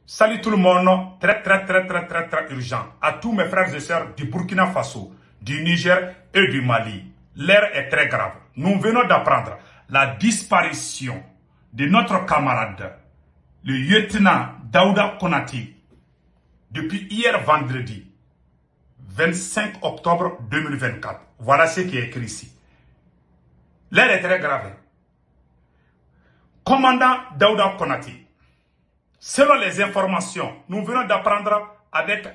Salut tout le monde, très urgent. À tous mes frères et sœurs du Burkina Faso, du Niger et du Mali. L'heure est très grave. Nous venons d'apprendre la disparition de notre camarade, le lieutenant Daouda Konati, depuis hier vendredi, 25 octobre 2024. Voilà ce qui est écrit ici. L'heure est très grave. Commandant Daouda Konati, selon les informations, nous venons d'apprendre avec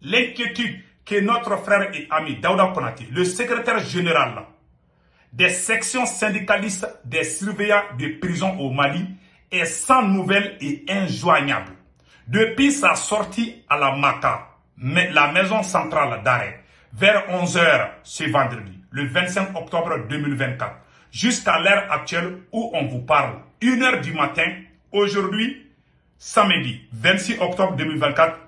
l'inquiétude que notre frère et ami Daouda Konati, le secrétaire général des sections syndicalistes des surveillants de prison au Mali, est sans nouvelles et injoignable. Depuis sa sortie à la Maka, la maison centrale d'arrêt, vers 11 h ce vendredi, le 25 octobre 2024, jusqu'à l'heure actuelle où on vous parle, 1 h du matin, aujourd'hui, samedi 26 octobre 2024,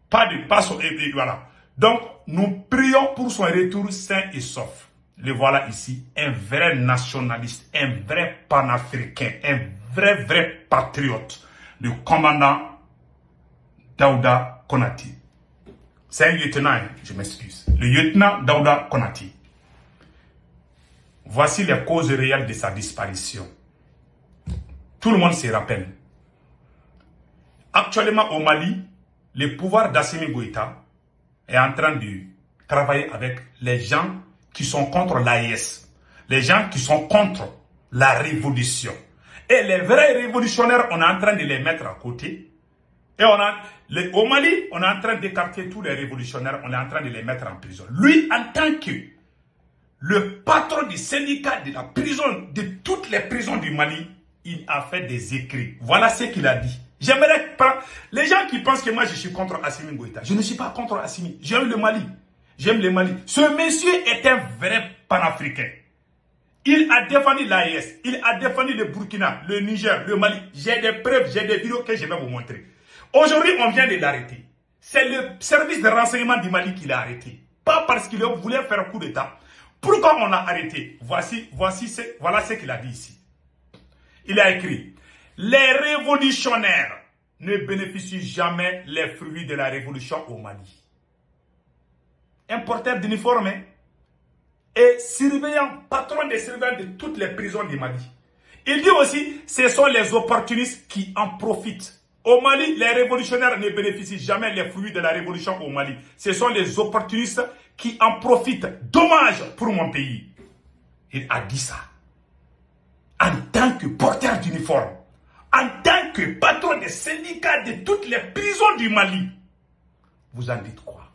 pas de passe et voilà. Donc, nous prions pour son retour sain et sauf. Le voilà ici, un vrai nationaliste, un vrai panafricain, un vrai patriote, le commandant Daouda Konati. C'est un lieutenant, je m'excuse. Le lieutenant Daouda Konati. Voici les causes réelles de sa disparition. Tout le monde se rappelle. Actuellement au Mali, le pouvoir d'Assimi Goïta est en train de travailler avec les gens qui sont contre l'AIS, les gens qui sont contre la révolution. Et les vrais révolutionnaires, on est en train de les mettre à côté. Et au Mali, on est en train d'écarter tous les révolutionnaires, on est en train de les mettre en prison. Lui, en tant que le patron du syndicat de la prison, de toutes les prisons du Mali, il a fait des écrits. Voilà ce qu'il a dit. J'aimerais pas. Les gens qui pensent que moi je suis contre Assimi Goïta, je ne suis pas contre Assimi. J'aime le Mali. J'aime le Mali. Ce monsieur est un vrai panafricain. Il a défendu l'AES, il a défendu le Burkina, le Niger, le Mali. J'ai des preuves, j'ai des vidéos que je vais vous montrer. Aujourd'hui, on vient de l'arrêter. C'est le service de renseignement du Mali qui l'a arrêté. Pas parce qu'il voulait faire un coup d'État. Pourquoi on l'a arrêté? Voilà ce qu'il a dit ici. Il a écrit: les révolutionnaires ne bénéficient jamais les fruits de la révolution au Mali. Un porteur d'uniforme et surveillant, patron des surveillants de toutes les prisons du Mali. Il dit aussi, ce sont les opportunistes qui en profitent. Au Mali, les révolutionnaires ne bénéficient jamais les fruits de la révolution au Mali. Ce sont les opportunistes qui en profitent. Dommage pour mon pays. Il a dit ça. En tant que porteur d'uniforme, en tant que patron des syndicats de toutes les prisons du Mali, vous en dites quoi?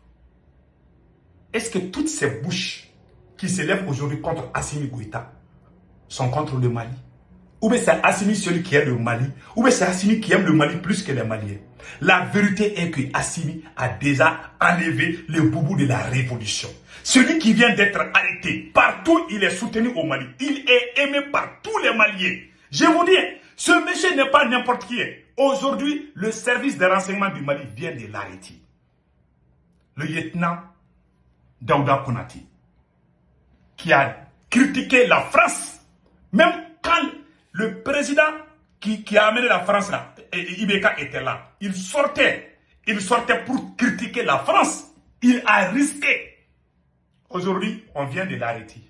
Est-ce que toutes ces bouches qui s'élèvent aujourd'hui contre Assimi Goïta sont contre le Mali? Ou bien c'est Assimi celui qui aime le Mali? Ou bien c'est Assimi qui aime le Mali plus que les Maliens? La vérité est que Assimi a déjà enlevé le boubou de la révolution. Celui qui vient d'être arrêté, partout il est soutenu au Mali. Il est aimé par tous les Maliens. Je vous dis, ce monsieur n'est pas n'importe qui. Aujourd'hui, le service de renseignement du Mali vient de l'arrêter. Le lieutenant Daouda Konati, qui a critiqué la France, même quand le président qui a amené la France là, Ibeka était là, il sortait pour critiquer la France, il a risqué. Aujourd'hui, on vient de l'arrêter.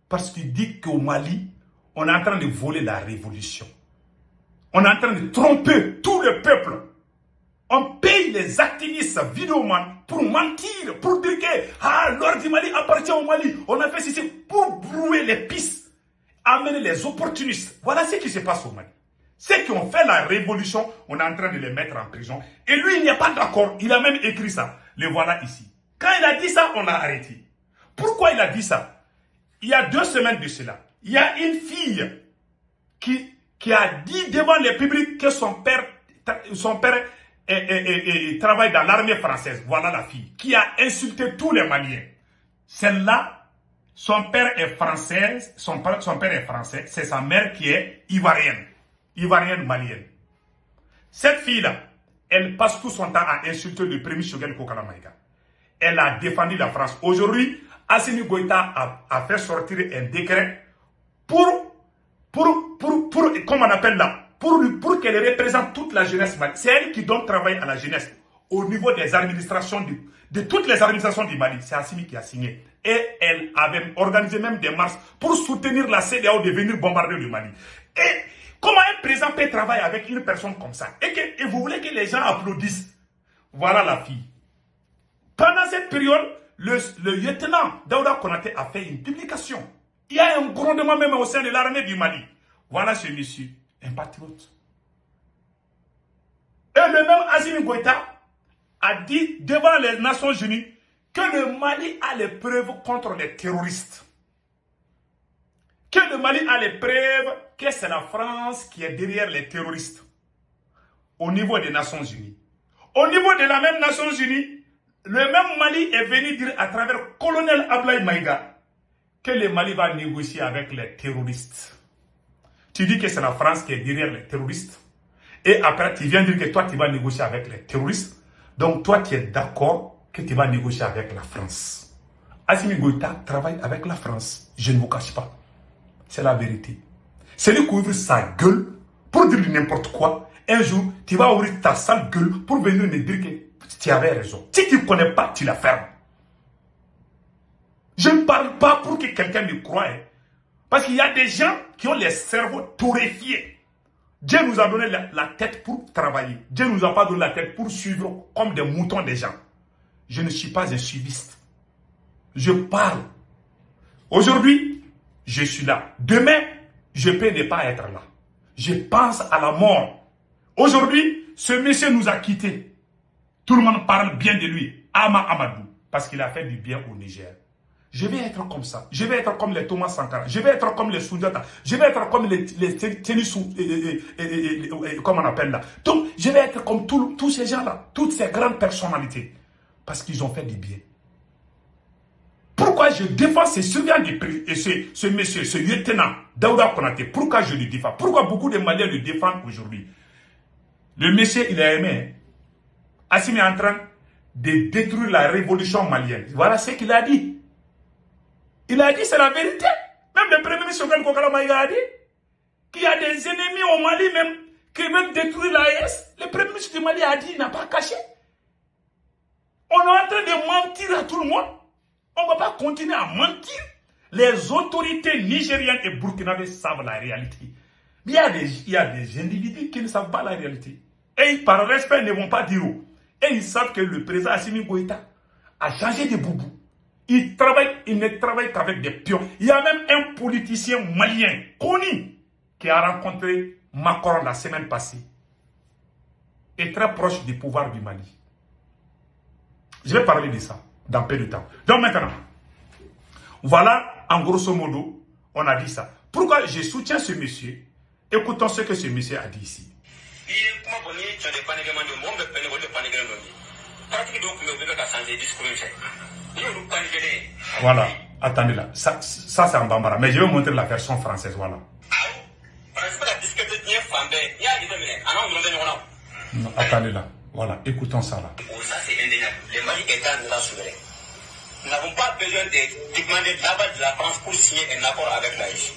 Parce qu'il dit qu'au Mali, on est en train de voler la révolution. On est en train de tromper tout le peuple. On paye les activistes vidéomans pour mentir, pour dire que l'or du Mali appartient au Mali. On a fait ceci pour brouiller les pistes, amener les opportunistes. Voilà ce qui se passe au Mali. Ceux qui ont fait la révolution, on est en train de les mettre en prison. Et lui, il n'est pas d'accord. Il a même écrit ça. Le voilà ici. Quand il a dit ça, on l'a arrêté. Pourquoi il a dit ça? Il y a 2 semaines de cela, il y a une fille qui a dit devant le public que son père travaille dans l'armée française. Voilà la fille qui a insulté tous les Maliens. Celle-là, son père est français, son père est français, c'est sa mère qui est ivoirienne malienne. Cette fille-là, elle passe tout son temps à insulter le premier Choguel Kokala Maïga. Elle a défendu la France. Aujourd'hui, Assimi Goïta a fait sortir un décret pour comment on appelle là, pour qu'elle représente toute la jeunesse malienne. C'est elle qui donne travail à la jeunesse au niveau des administrations, de toutes les administrations du Mali. C'est Assimi qui a signé. Et elle avait organisé même des marches pour soutenir la CEDEAO de venir bombarder le Mali. Et comment un président peut travailler avec une personne comme ça? Et vous voulez que les gens applaudissent? Voilà la fille. Pendant cette période, le lieutenant Daouda Konaté a fait une publication. Il y a un grondement même au sein de l'armée du Mali. Voilà ce monsieur, un patriote. Et le même Assimi Goïta a dit devant les Nations Unies que le Mali a les preuves contre les terroristes. Que le Mali a les preuves que c'est la France qui est derrière les terroristes. Au niveau des Nations Unies. Au niveau de la même Nations Unies, le même Mali est venu dire à travers colonel Ablaye Maïga que le Mali va négocier avec les terroristes. Tu dis que c'est la France qui est derrière les terroristes. Et après, tu viens dire que toi, tu vas négocier avec les terroristes. Donc, toi, tu es d'accord que tu vas négocier avec la France. Assimi Goïta travaille avec la France. Je ne vous cache pas. C'est la vérité. C'est lui qui ouvre sa gueule pour dire n'importe quoi. Un jour, tu vas ouvrir ta sale gueule pour venir me dire que tu avais raison. Si tu ne connais pas, tu la fermes. Je ne parle pas pour que quelqu'un me croie. Parce qu'il y a des gens qui ont les cerveaux torréfiés. Dieu nous a donné la tête pour travailler. Dieu ne nous a pas donné la tête pour suivre comme des moutons des gens. Je ne suis pas un suiviste. Je parle. Aujourd'hui, je suis là. Demain, je peux ne pas être là. Je pense à la mort. Aujourd'hui, ce monsieur nous a quittés. Tout le monde parle bien de lui. Ama Amadou. Parce qu'il a fait du bien au Niger. Je vais être comme ça. Je vais être comme les Thomas Sankara. Je vais être comme les Soudjata. Je vais être comme les Tenissou. Comment on appelle là. Donc, je vais être comme tous ces gens-là. Toutes ces grandes personnalités. Parce qu'ils ont fait du bien. Pourquoi je défends ces surveillants et ce monsieur, ce lieutenant, Daouda Konaté? Pourquoi je le défends? Pourquoi beaucoup de Maliens le défendent aujourd'hui? Le monsieur, il a aimé. Assimi est en train de détruire la révolution malienne. Voilà ce qu'il a dit. Il a dit, c'est la vérité. Même le premier ministre Kokala Maïga a dit qu'il y a des ennemis au Mali même qui veulent détruire l'AES. Le premier ministre du Mali a dit, il n'a pas caché. On est en train de mentir à tout le monde. On ne va pas continuer à mentir. Les autorités nigériennes et burkinabées savent la réalité. Mais il y a des individus qui ne savent pas la réalité. Et par respect, ne vont pas dire où. Et ils savent que le président Assimi Goïta a changé de boubou. Il ne travaille qu'avec des pions. Il y a même un politicien malien connu qui a rencontré Macron la semaine passée. Et très proche du pouvoir du Mali. Je vais parler de ça dans peu de temps. Donc maintenant, voilà en grosso modo, on a dit ça. Pourquoi je soutiens ce monsieur? Écoutons ce que ce monsieur a dit ici. Voilà, attendez là, ça c'est en bambara, mais je vais vous montrer la version française, voilà. Non, attendez là, voilà, écoutons ça là. Ça c'est indéniable, le Mali est un État souverain. Nous n'avons pas besoin de demander l'aval de la France pour signer un accord avec la Russie.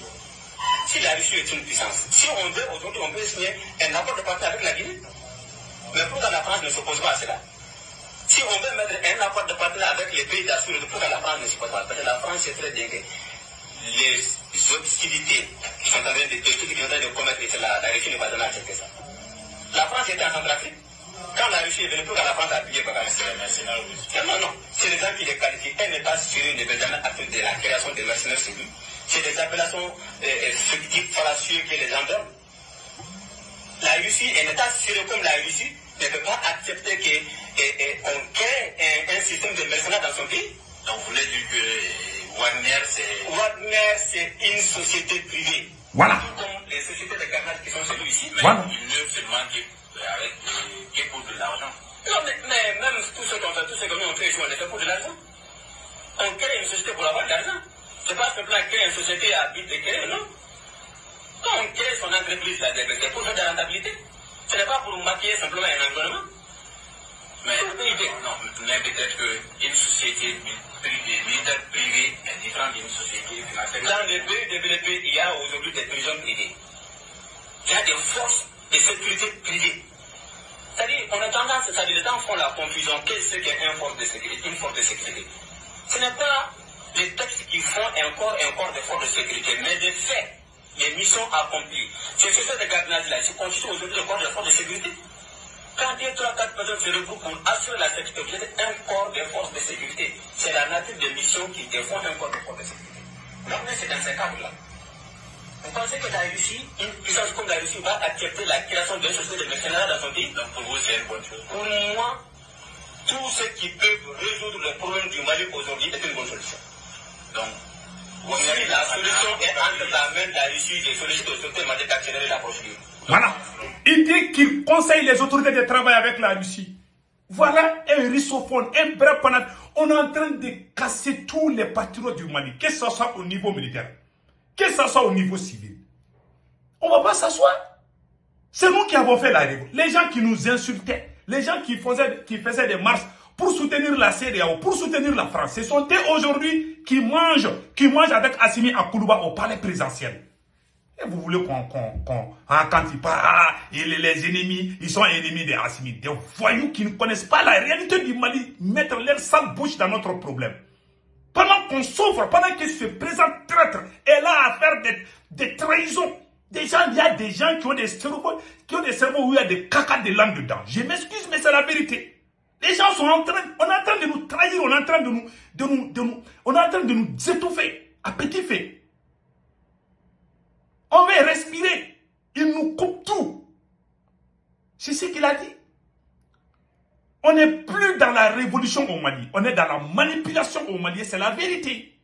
Si la Russie est une puissance, si on veut aujourd'hui, on peut signer un accord de partenariat avec la Guinée. Mais pourquoi la France ne s'oppose pas à cela? Si on veut mettre un accord de partenariat avec les pays d'Afrique, pourquoi la France ne s'oppose pas? Parce que la France sait très bien que les hostilités qui sont en train de commettre, la Russie ne va jamais accepter ça. La France était en Centrafrique. Quand la Russie est venue, pourquoi la France a appuyé par la Russie? Non, non, c'est les gens qui les qualifient. Un État sérieux ne veut jamais accepter la création des mercenaires civils. C'est des appellations fictives, fallacieuses que les gens donnent. La Russie, un État sérieux comme la Russie, ne peut pas accepter qu'on crée un système de mercenaires dans son pays. Donc vous voulez dire que Wagner, c'est une société privée. Voilà. Tout comme les sociétés de carnage qui sont chez nous ici. Mais voilà. Ils ne seulement avec qui pour de l'argent. Non, mais même tout ce qu'on fait, tout ce que nous on fait ici, on le fait pour de l'argent. On crée une société pour avoir de l'argent. C'est pas simplement créer une société à but de créer, non. Quand on crée son entreprise, c'est pour faire de la rentabilité. Ce n'est pas pour maquiller simplement un environnement. Mais peut-être qu'une société militaire privée est différente d'une société financière. Dans les pays développés, il y a aujourd'hui des prisons privées. Il y a des forces de sécurité privée. C'est-à-dire, on a tendance, c'est-à-dire les gens font la confusion, qu'est-ce qu'est une force de sécurité, une force de sécurité. Ce n'est pas les textes qui font un corps de force de sécurité, mais des faits, les missions accomplies. C'est ce de gardiennage-là, qui constitue aujourd'hui le corps de force de sécurité. Quand 2, 3, 4 personnes se regroupent pour assurer la sécurité, vous êtes un corps de force de sécurité. C'est la nature des missions qui défend un corps de force de sécurité. Donc, c'est dans ce cadre-là. Vous pensez que la Russie, une puissance comme la Russie, va accepter la création d'une société de mercenaires dans son pays? Donc pour vous, c'est une bonne chose. Pour moi, tout ce qui peut résoudre le problème du Mali aujourd'hui est une bonne solution. Donc, si la solution est entre la main de la Russie, les sollicite aux autorités maliennes d'accélérer la procédure. Voilà. Il dit qu'il conseille les autorités de travailler avec la Russie. Voilà un russophone, un bref panat. On est en train de casser tous les patriotes du Mali, que ce soit au niveau militaire, que ce soit au niveau civil. On ne va pas s'asseoir. C'est nous qui avons fait la révolte. Les gens qui nous insultaient, les gens qui faisaient des marches pour soutenir la CEDEAO, pour soutenir la France, ce sont eux aujourd'hui qui mangent avec Assimi à Koulouba au palais présidentiel. Et vous voulez quand ils parlent, les ennemis, ils sont ennemis des Assimi, des voyous qui ne connaissent pas la réalité du Mali, mettre leur sale bouche dans notre problème. Pendant qu'on souffre, pendant qu'il se présente traître, et là à faire des trahisons. Il y a des gens qui ont des cerveaux où il y a des caca de langue dedans. Je m'excuse, mais c'est la vérité. Les gens sont on est en train de nous trahir, on est en train de nous étouffer à petit feu. On veut respirer. Il nous coupe tout. C'est ce qu'il a dit. On n'est plus dans la révolution au Mali. On est dans la manipulation au Mali. C'est la vérité.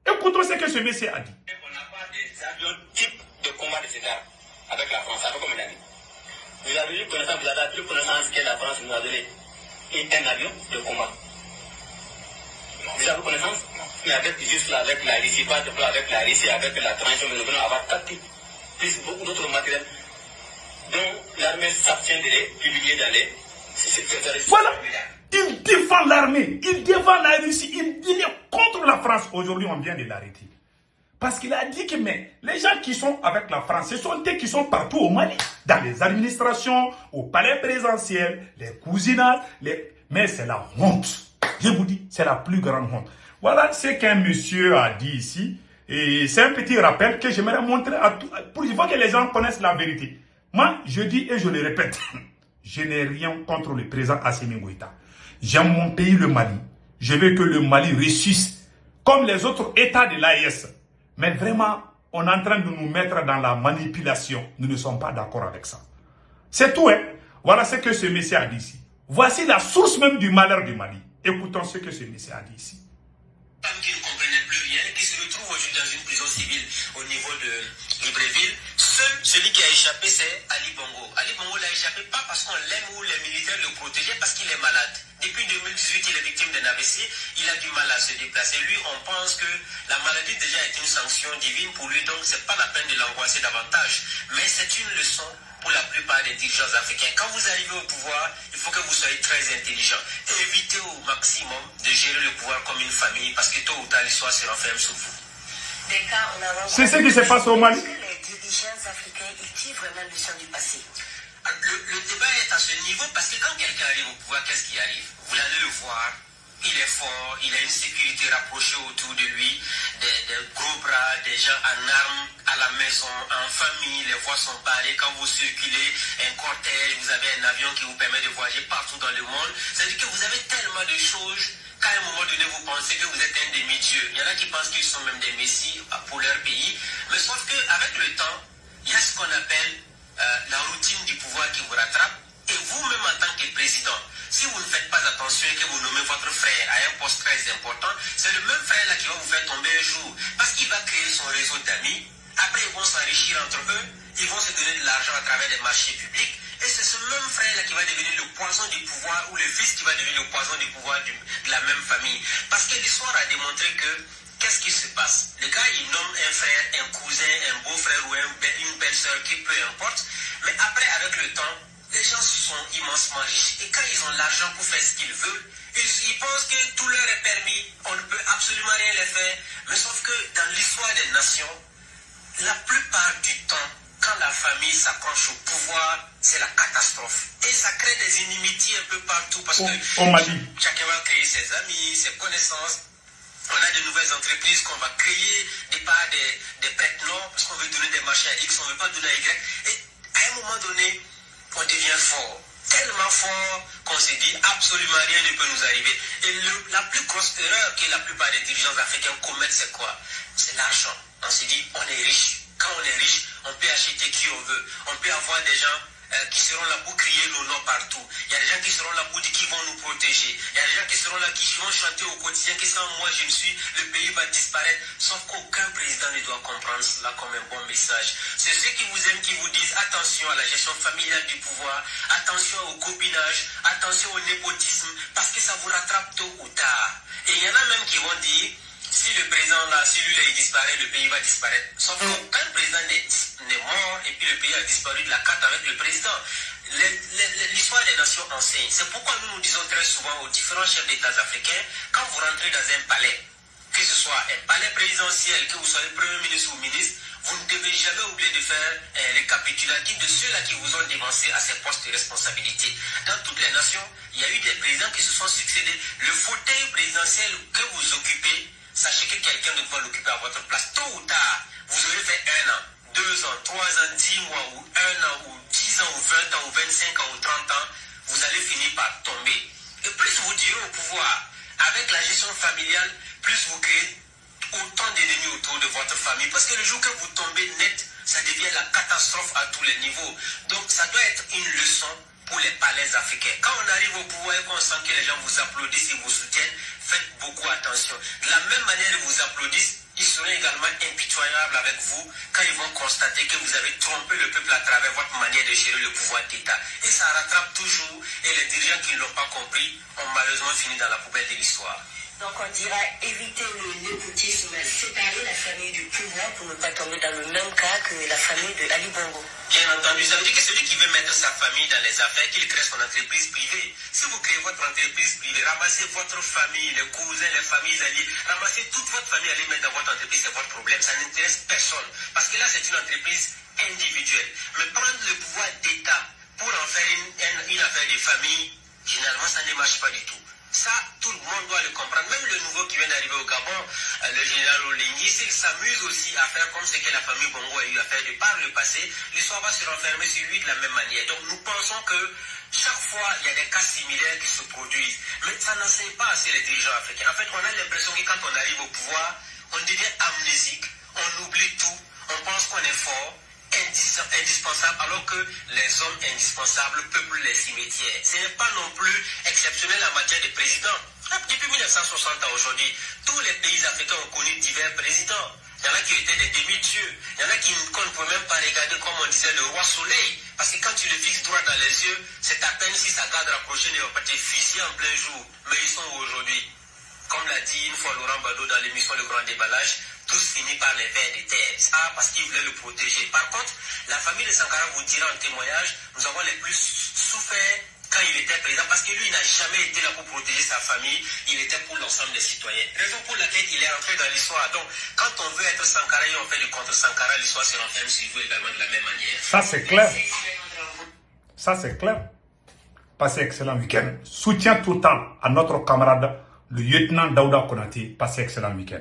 Écoutons ce que ce monsieur a dit. On n'a pas des avions type de combat de cet arme avec la France. Ça fait combien d'années? Vous avez eu connaissance, vous avez plus connaissance que la France nous a donné un avion de combat. Vous avez connaissance? Mais avec juste là, avec la Russie, pas de plan avec la Russie, avec la transition, nous devons avoir 4 types, plus beaucoup d'autres matériels dont l'armée s'abstient de les publier dans les... Voilà, il défend l'armée, il défend la Russie, il est contre la France. Aujourd'hui, on vient de l'arrêter. Parce qu'il a dit que mais, les gens qui sont avec la France, ce sont eux qui sont partout au Mali, dans les administrations, au palais présidentiel, les cousinats, mais c'est la honte. Je vous dis, c'est la plus grande honte. Voilà ce qu'un monsieur a dit ici. Et c'est un petit rappel que j'aimerais montrer à tout. Il faut que les gens connaissent la vérité. Moi, je dis et je le répète, je n'ai rien contre le président Assimi Goïta. J'aime mon pays, le Mali. Je veux que le Mali ressuscite comme les autres États de l'AES. Mais vraiment, on est en train de nous mettre dans la manipulation. Nous ne sommes pas d'accord avec ça. C'est tout, hein. Voilà ce que ce monsieur a dit ici. Voici la source même du malheur du Mali. Écoutons ce que ce monsieur a dit ici. Qui ne comprenaient plus rien, qui se retrouvent aujourd'hui dans une prison civile au niveau de Libreville. Seul celui qui a échappé, c'est Ali Bongo. Ali Bongo l'a échappé pas parce qu'on l'aime ou les militaires le protégeaient, parce qu'il est malade. Depuis 2018, il est victime d'un AVC, il a du mal à se déplacer. Lui, on pense que la maladie déjà est une sanction divine pour lui, donc c'est pas la peine de l'angoisser davantage. Mais c'est une leçon pour la plupart des dirigeants africains. Quand vous arrivez au pouvoir, il faut que vous soyez très intelligent. Évitez au maximum de gérer le pouvoir comme une famille, parce que tôt ou tard, l'histoire se renferme sur vous. C'est ce qui se passe au Mali. Les dirigeants africains, ils tirent vraiment le sang du passé. Le débat est à ce niveau parce que quand quelqu'un arrive au pouvoir, qu'est-ce qui arrive? Vous allez le voir, il est fort, il a une sécurité rapprochée autour de lui, des gros bras, des gens en armes à la maison, en famille, les voies sont barrées. Quand vous circulez, un cortège, vous avez un avion qui vous permet de voyager partout dans le monde. C'est-à-dire que vous avez tellement de choses qu'à un moment donné, vous pensez que vous êtes un demi-dieu. Il y en a qui pensent qu'ils sont même des messies pour leur pays. Mais sauf qu'avec le temps, il y a ce qu'on appelle la routine du pouvoir qui vous rattrape. Et vous-même en tant que président, si vous ne faites pas attention et que vous nommez votre frère à un poste très important, c'est le même frère là qui va vous faire tomber un jour. Parce qu'il va créer son réseau d'amis. Après, ils vont s'enrichir entre eux. Ils vont se donner de l'argent à travers des marchés publics. Et c'est ce même frère là qui va devenir le poison du pouvoir, ou le fils qui va devenir le poison du pouvoir de la même famille. Parce que l'histoire a démontré que qu'est-ce qui se passe? Le gars, il nomme un frère, un cousin, un beau-frère ou une belle-sœur, qui peu importe. Mais après, avec le temps, les gens sont immensement riches. Et quand ils ont l'argent pour faire ce qu'ils veulent, ils pensent que tout leur est permis. On ne peut absolument rien les faire. Mais sauf que dans l'histoire des nations, la plupart du temps, quand la famille s'accroche au pouvoir, c'est la catastrophe. Et ça crée des inimitiés un peu partout parce que chacun va créer ses amis, ses connaissances. On a de nouvelles entreprises qu'on va créer, des prête-noms, parce qu'on veut donner des marchés à X, on ne veut pas donner à Y. Et à un moment donné, on devient fort. Tellement fort qu'on se dit absolument rien ne peut nous arriver. Et la plus grosse erreur que la plupart des dirigeants africains commettent, c'est quoi? C'est l'argent. On se dit, on est riche. Quand on est riche, on peut acheter qui on veut. On peut avoir des gens qui seront là pour crier nos noms partout. Il y a des gens qui seront là pour dire qu'ils vont nous protéger. Il y a des gens qui seront là qui vont chanter au quotidien que sans moi je ne suis, le pays va disparaître. Sauf qu'aucun président ne doit comprendre cela comme un bon message. C'est ceux qui vous aiment qui vous disent attention à la gestion familiale du pouvoir, attention au copinage, attention au népotisme, parce que ça vous rattrape tôt ou tard. Et il y en a même qui vont dire si le président là, si lui là, il disparaît, le pays va disparaître. Sauf qu'aucun président n'est mort et puis le pays a disparu de la carte avec le président. L'histoire des nations enseigne. C'est pourquoi nous disons très souvent aux différents chefs d'État africains, quand vous rentrez dans un palais, que ce soit un palais présidentiel, que vous soyez premier ministre ou ministre, vous ne devez jamais oublier de faire un récapitulatif de ceux-là qui vous ont dévancé à ces postes de responsabilité. Dans toutes les nations, il y a eu des présidents qui se sont succédés. Le fauteuil présidentiel que vous occupez, sachez que quelqu'un va l'occuper à votre place. Tôt ou tard, vous aurez fait 1 an, 2 ans, 3 ans, 10 mois, ou 1 an, ou 10 ans, ou 20 ans, ou 25 ans, ou 30 ans, vous allez finir par tomber. Et plus vous direz au pouvoir, avec la gestion familiale, plus vous créez autant d'ennemis autour de votre famille. Parce que le jour que vous tombez net, ça devient la catastrophe à tous les niveaux. Donc ça doit être une leçon pour les palais africains. Quand on arrive au pouvoir et qu'on sent que les gens vous applaudissent et vous soutiennent, faites beaucoup attention. De la même manière qu'ils vous applaudissent, ils seront également impitoyables avec vous quand ils vont constater que vous avez trompé le peuple à travers votre manière de gérer le pouvoir d'État. Et ça rattrape toujours, et les dirigeants qui ne l'ont pas compris ont malheureusement fini dans la poubelle de l'histoire. Donc on dira éviter le népotisme, séparer la famille du pouvoir pour ne pas tomber dans le même cas que la famille de Ali Bongo. Bien entendu, ça veut dire que celui qui veut mettre sa famille dans les affaires, qu'il crée son entreprise privée. Si vous créez votre entreprise privée, ramassez votre famille, les cousins, les familles alliées, ramassez toute votre famille, allez mettre dans votre entreprise, c'est votre problème. Ça n'intéresse personne. Parce que là, c'est une entreprise individuelle. Mais prendre le pouvoir d'État pour en faire une affaire de famille, généralement, ça ne marche pas du tout. Ça, tout le monde doit le comprendre. Même le nouveau qui vient d'arriver au Gabon, le général Olengi, s'il s'amuse aussi à faire comme ce que la famille Bongo a eu à faire de par le passé, l'histoire va se renfermer sur lui de la même manière. Donc nous pensons que chaque fois, il y a des cas similaires qui se produisent. Mais ça n'enseigne pas assez les dirigeants africains. En fait, on a l'impression que quand on arrive au pouvoir, on devient amnésique, on oublie tout, on pense qu'on est fort, indispensable, alors que les hommes indispensables peuplent les cimetières. Ce n'est pas non plus exceptionnel en matière de présidents. Depuis 1960 à aujourd'hui, tous les pays africains ont connu divers présidents. Il y en a qui étaient des demi-dieux. Il y en a qu'on ne peut même pas regarder comme on disait le roi soleil. Parce que quand tu le fixes droit dans les yeux, c'est à peine si sa garde rapprochée ne va pas te fusiller en plein jour. Mais ils sont aujourd'hui. Comme l'a dit une fois Laurent Bado dans l'émission Le Grand Déballage, tous finissent par les vers de terre. Ah, parce qu'ils voulaient le protéger. Par contre, la famille de Sankara vous dira en témoignage, nous avons les plus souffert quand il était président, parce que lui, il n'a jamais été là pour protéger sa famille, il était pour l'ensemble des citoyens. Raison pour laquelle il est entré dans l'histoire. Donc, quand on veut être Sankara et on fait du contre Sankara, l'histoire se renferme sur vous également de la même manière. Ça, c'est clair. Ça, c'est clair. Passez excellent week-end. Soutien total à notre camarade, le lieutenant Daouda Konate. Passez excellent week-end.